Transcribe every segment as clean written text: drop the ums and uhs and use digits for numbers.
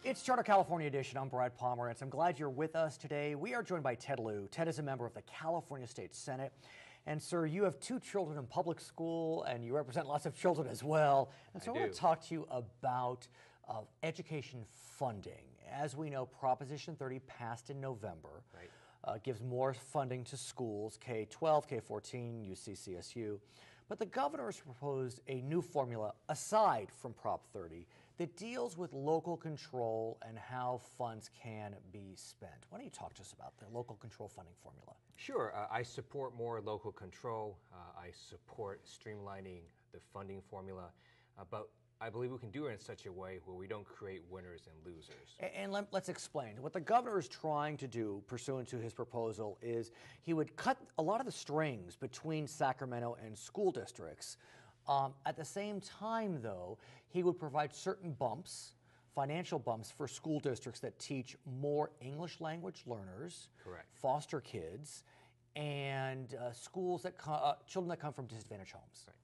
It's Charter California Edition. I'm Brad Pomerantz. I'm glad you're with us today. We are joined by Ted Lieu. Ted is a member of the California State Senate. And, sir, you have 2 children in public school, and you represent lots of children as well. And so I want to talk to you about education funding. As we know, Proposition 30 passed in November. Right. Gives more funding to schools, K-12, K-14, UC, CSU. But the governor has proposed a new formula aside from Prop 30 that deals with local control and how funds can be spent. Why don't you talk to us about the local control funding formula? Sure. I support more local control. I support streamlining the funding formula. But I believe we can do it in such a way where we don't create winners and losers. And let's explain. What the governor is trying to do, pursuant to his proposal, is he would cut a lot of the strings between Sacramento and school districts. At the same time, though, he would provide certain bumps, financial bumps, for school districts that teach more English language learners, correct, foster kids, and schools that children that come from disadvantaged homes. Right.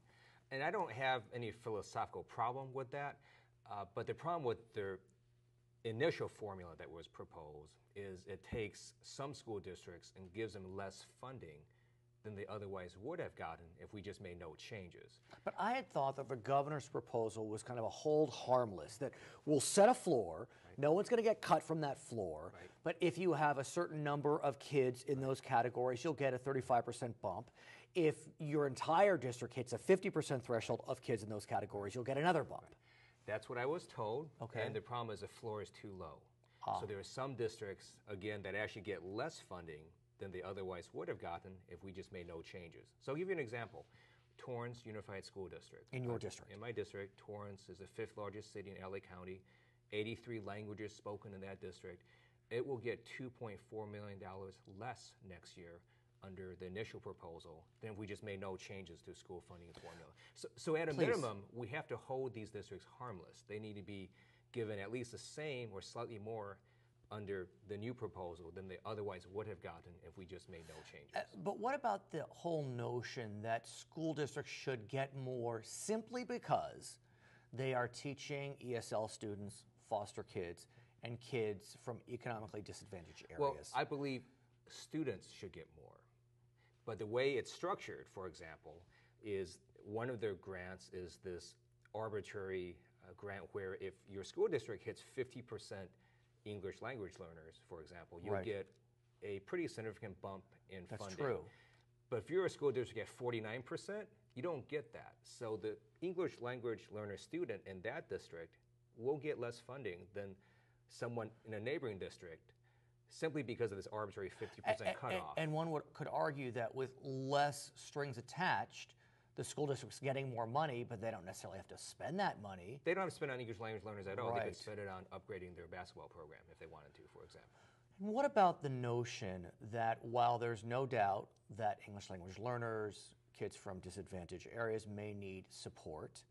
And I don't have any philosophical problem with that, but the problem with the initial formula that was proposed is it takes some school districts and gives them less funding than they otherwise would have gotten if we just made no changes. But I had thought that the governor's proposal was kind of a hold harmless, that we'll set a floor, right, no one's going to get cut from that floor, right, but if you have a certain number of kids in those categories, you'll get a 35% bump. If your entire district hits a 50% threshold of kids in those categories, you'll get another bump. Right. That's what I was told, okay, and the problem is the floor is too low. So there are some districts, again, that actually get less funding than they otherwise would have gotten if we just made no changes. So I'll give you an example. Torrance Unified School District. In your district? In my district, Torrance is the 5th largest city in LA County, 83 languages spoken in that district. It will get $2.4 million less next year under the initial proposal than if we just made no changes to school funding formula. So at a minimum, we have to hold these districts harmless. They need to be given at least the same or slightly more under the new proposal than they otherwise would have gotten if we just made no changes. But what about the whole notion that school districts should get more simply because they are teaching ESL students, foster kids, and kids from economically disadvantaged areas? Well, I believe students should get more. But the way it's structured, for example, is one of their grants is this arbitrary grant where if your school district hits 50% English language learners, for example, you'll get a pretty significant bump in funding. That's true. But if you're a school district at 49%, you don't get that. So the English language learner student in that district will get less funding than someone in a neighboring district simply because of this arbitrary 50% cutoff. And one could argue that with less strings attached, the school district's getting more money, but they don't necessarily have to spend that money. They don't have to spend on English language learners at all. Right. They could spend it on upgrading their basketball program if they wanted to, for example. And what about the notion that while there's no doubt that English language learners, kids from disadvantaged areas may need support,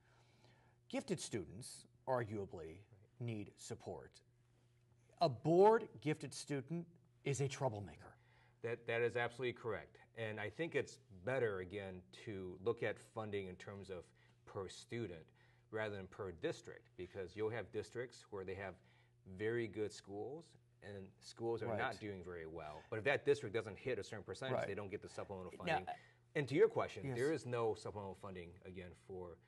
gifted students arguably need support. A bored gifted student is a troublemaker. That is absolutely correct. And I think it's better, again, to look at funding in terms of per student rather than per district, because you'll have districts where they have very good schools and schools are not doing very well. But if that district doesn't hit a certain percentage, they don't get the supplemental funding. Now, and to your question, there is no supplemental funding, again, for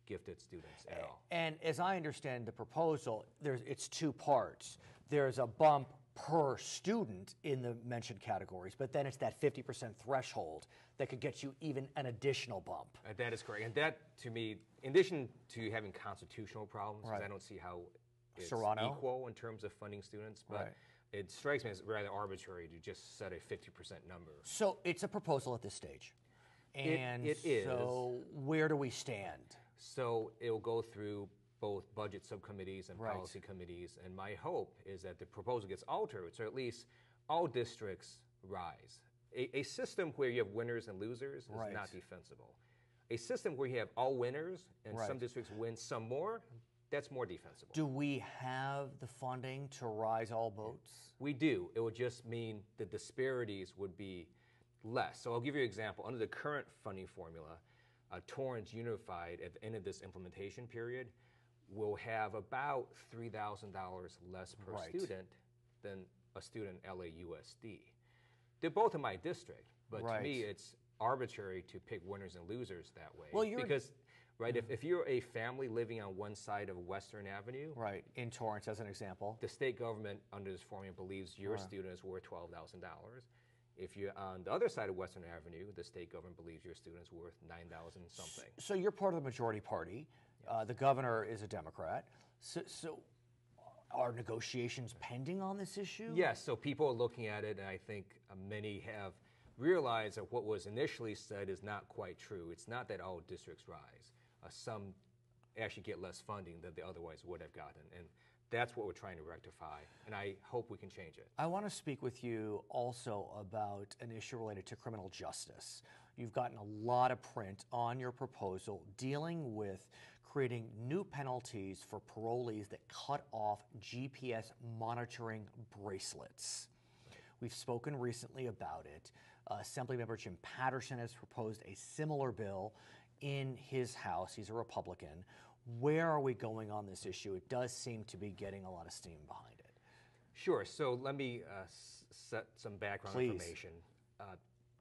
gifted students at all. And as I understand the proposal, it's 2 parts. There's a bump per student in the mentioned categories, but then it's that 50% threshold that could get you even an additional bump. That is correct. And that, to me, in addition to having constitutional problems, because I don't see how it's equal in terms of funding students, but it strikes me as rather arbitrary to just set a 50% number. So it's a proposal at this stage. And it is. So where do we stand? So it'll go through both budget subcommittees and policy committees, and my hope is that the proposal gets altered so at least all districts rise. A system where you have winners and losers is not defensible. A system where you have all winners and some districts win some more, that's more defensible. Do we have the funding to rise all boats? We do. It would just mean the disparities would be less. So I'll give you an example. Under the current funding formula, Torrance Unified at the end of this implementation period will have about $3,000 less per Right. student than a student in LAUSD. They're both in my district, but to me Right. it's arbitrary to pick winners and losers that way. Well, you're- because, right, if you're a family living on one side of Western Avenue, Right, in Torrance as an example. the state government under this formula believes your student is worth $12,000. If you're on the other side of Western Avenue, the state government believes your student's worth $9,000 something. So you're part of the majority party. The governor is a Democrat. So are negotiations pending on this issue? Yes, so people are looking at it, and I think many have realized that what was initially said is not quite true. It's not that all districts rise. Some actually get less funding than they otherwise would have gotten, and that's what we're trying to rectify, and I hope we can change it. I want to speak with you also about an issue related to criminal justice. You've gotten a lot of print on your proposal dealing with creating new penalties for parolees that cut off GPS monitoring bracelets. We've spoken recently about it. Assemblymember Jim Patterson has proposed a similar bill in his House. He's a Republican. Where are we going on this issue? It does seem to be getting a lot of steam behind it. Sure, so let me set some background Please. information.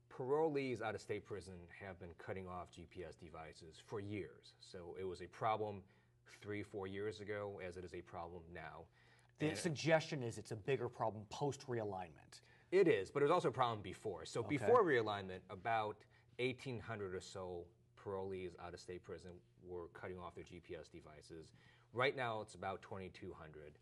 Parolees out of state prison have been cutting off GPS devices for years. So it was a problem 3-4 years ago, as it is a problem now. The suggestion is it's a bigger problem post-realignment. It is, but it was also a problem before. So before realignment, about 1,800 or so parolees out of state prison were cutting off their GPS devices. Right now, it's about 2,200.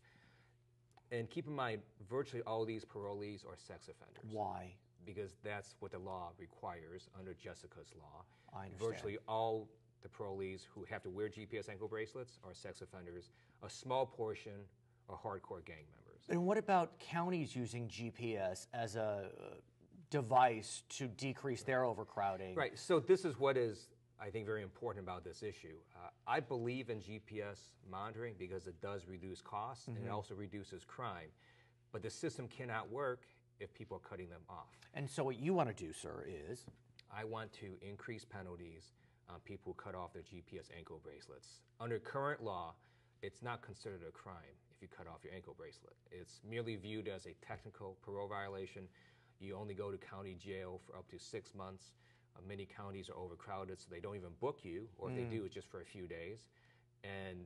And keep in mind, virtually all these parolees are sex offenders. Why? Because that's what the law requires under Jessica's law. I understand. Virtually all the parolees who have to wear GPS ankle bracelets are sex offenders. A small portion are hardcore gang members. And what about counties using GPS as a device to decrease their overcrowding? Right, so this is what is, I think, very important about this issue. I believe in GPS monitoring because it does reduce costs and it also reduces crime. But the system cannot work if people are cutting them off. And so what you want to do, sir, is? I want to increase penalties on people who cut off their GPS ankle bracelets. Under current law, it's not considered a crime if you cut off your ankle bracelet. It's merely viewed as a technical parole violation. You only go to county jail for up to 6 months. Many counties are overcrowded, so they don't even book you, or if they do, it's just for a few days. And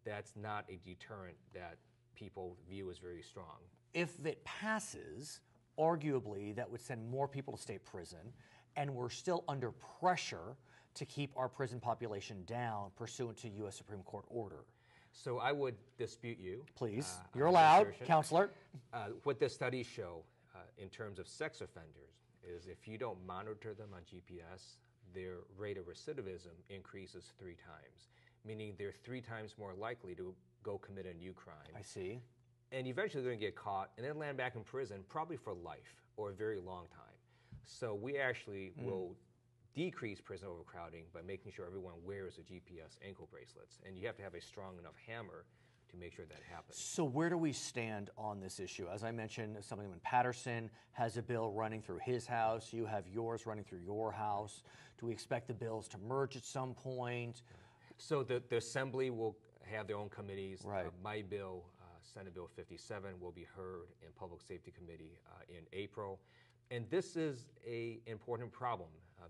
that's not a deterrent that people view as very strong. If it passes, arguably that would send more people to state prison, and we're still under pressure to keep our prison population down pursuant to U.S. Supreme Court order. So I would dispute you. Please, on you're that allowed, assertion. counselor. What the studies show in terms of sex offenders is if you don't monitor them on GPS, their rate of recidivism increases 3 times, meaning they're 3 times more likely to go commit a new crime. I see. And eventually they're going to get caught and then land back in prison, probably for life or a very long time. So we actually will decrease prison overcrowding by making sure everyone wears a GPS ankle bracelets. And you have to have a strong enough hammer to make sure that happens. So where do we stand on this issue? As I mentioned, Assemblyman Patterson has a bill running through his house. You have yours running through your house. Do we expect the bills to merge at some point? So the Assembly will have their own committees. Right. My bill, Senate Bill 57, will be heard in Public Safety Committee in April. And this is an important problem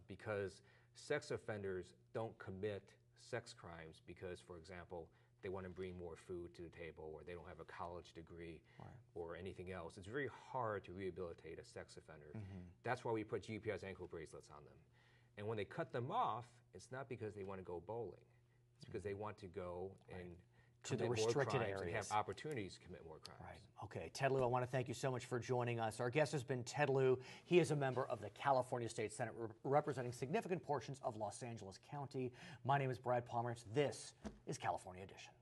because sex offenders don't commit sex crimes because, for example, they want to bring more food to the table or they don't have a college degree or anything else. It's very hard to rehabilitate a sex offender. That's why we put GPS ankle bracelets on them. And when they cut them off, it's not because they want to go bowling. It's because they want to go and To the commit more restricted crimes and areas. have opportunities to commit more crimes. Right. Okay, Ted Lieu, I want to thank you so much for joining us. Our guest has been Ted Lieu. He is a member of the California State Senate representing significant portions of Los Angeles County. My name is Brad Pomerantz. This is California Edition.